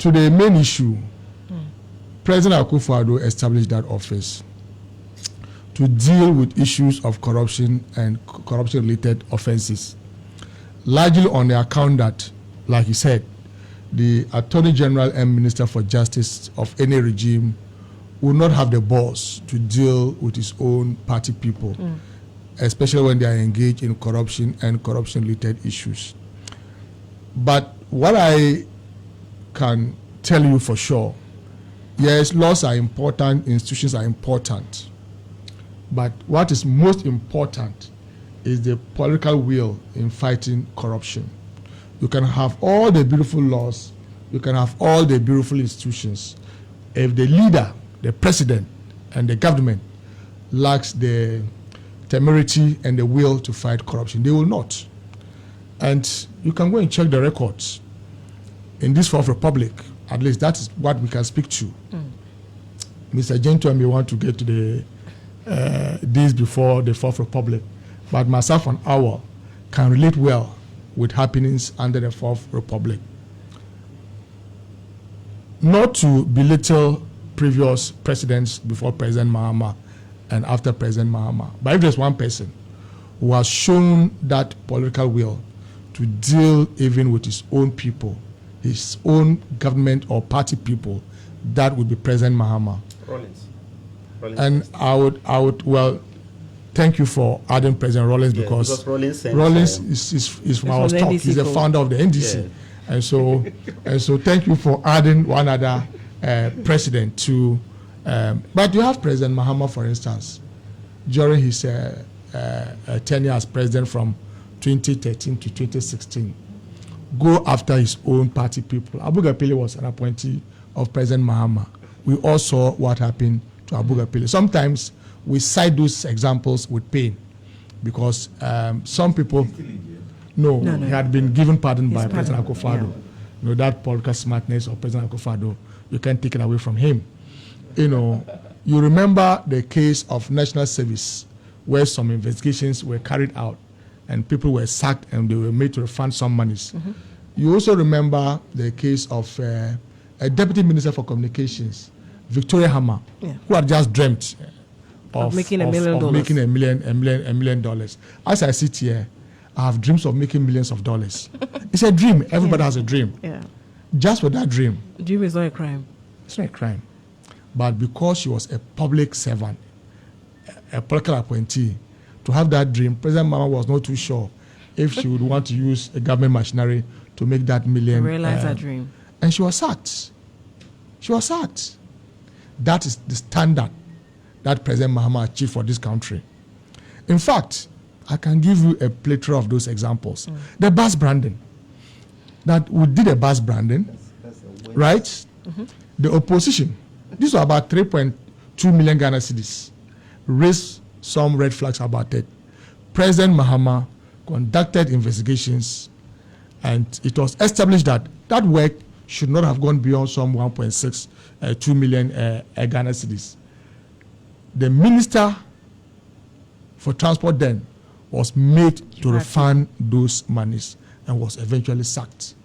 to the main issue, President Akufo-Addo established that office to deal with issues of corruption and corruption-related offenses, largely on the account that, like he said, the Attorney General and Minister for Justice of any regime will not have the balls to deal with his own party people, especially when they are engaged in corruption and corruption-related issues. But what I can tell you for sure, yes, laws are important, institutions are important, but what is most important is the political will in fighting corruption. You can have all the beautiful laws, you can have all the beautiful institutions. If the leader, the president, and the government lacks the temerity and the will to fight corruption, they will not. And you can go and check the records. In this Fourth Republic, at least that is what we can speak to. Mr. Gentleman may want to get to the days before the Fourth Republic, but myself and Owl can relate well with happenings under the Fourth Republic. Not to belittle previous presidents before President Mahama and after President Mahama, but if there's one person who has shown that political will to deal even with his own people, his own government or party people, that would be President Mahama. Rollins. And I would well, thank you for adding President Rollins, because Rollins is from our stock. He's the founder of the NDC. Yeah. And so thank you for adding one other president to, but you have President Mahama, for instance, during his tenure as president from 2013 to 2016, go after his own party people. Abu Gapile was an appointee of President Mahama. We all saw what happened to Abu Gapile. Sometimes we cite those examples with pain, because some people, no, he had been given pardon by President Akufo-Addo. Yeah. You know, that political smartness of President Akufo-Addo, you can't take it away from him. You know, you remember the case of National Service, where some investigations were carried out and people were sacked and they were made to refund some monies. You also remember the case of a Deputy Minister for Communications, Victoria Hammer, who had just dreamt of making $1 million. As I sit here, I have dreams of making millions of dollars. It's a dream. Everybody has a dream. Yeah. Just for that dream. Dream is not a crime. It's not a crime. But because she was a public servant, a political appointee, to have that dream, President Mahama was not too sure if she would want to use a government machinery to make that million. To realize that dream. And she was sacked. She was sacked. That is the standard that President Mahama achieved for this country. In fact, I can give you a plethora of those examples. The bus branding. That we did a bus branding, right? The opposition, these were about 3.2 million Ghana cedis, raised some red flags about it. President Mahama conducted investigations, and it was established that that work should not have gone beyond some 1.2 million Ghana cedis. The Minister for Transport then was made to refund those monies and was eventually sacked.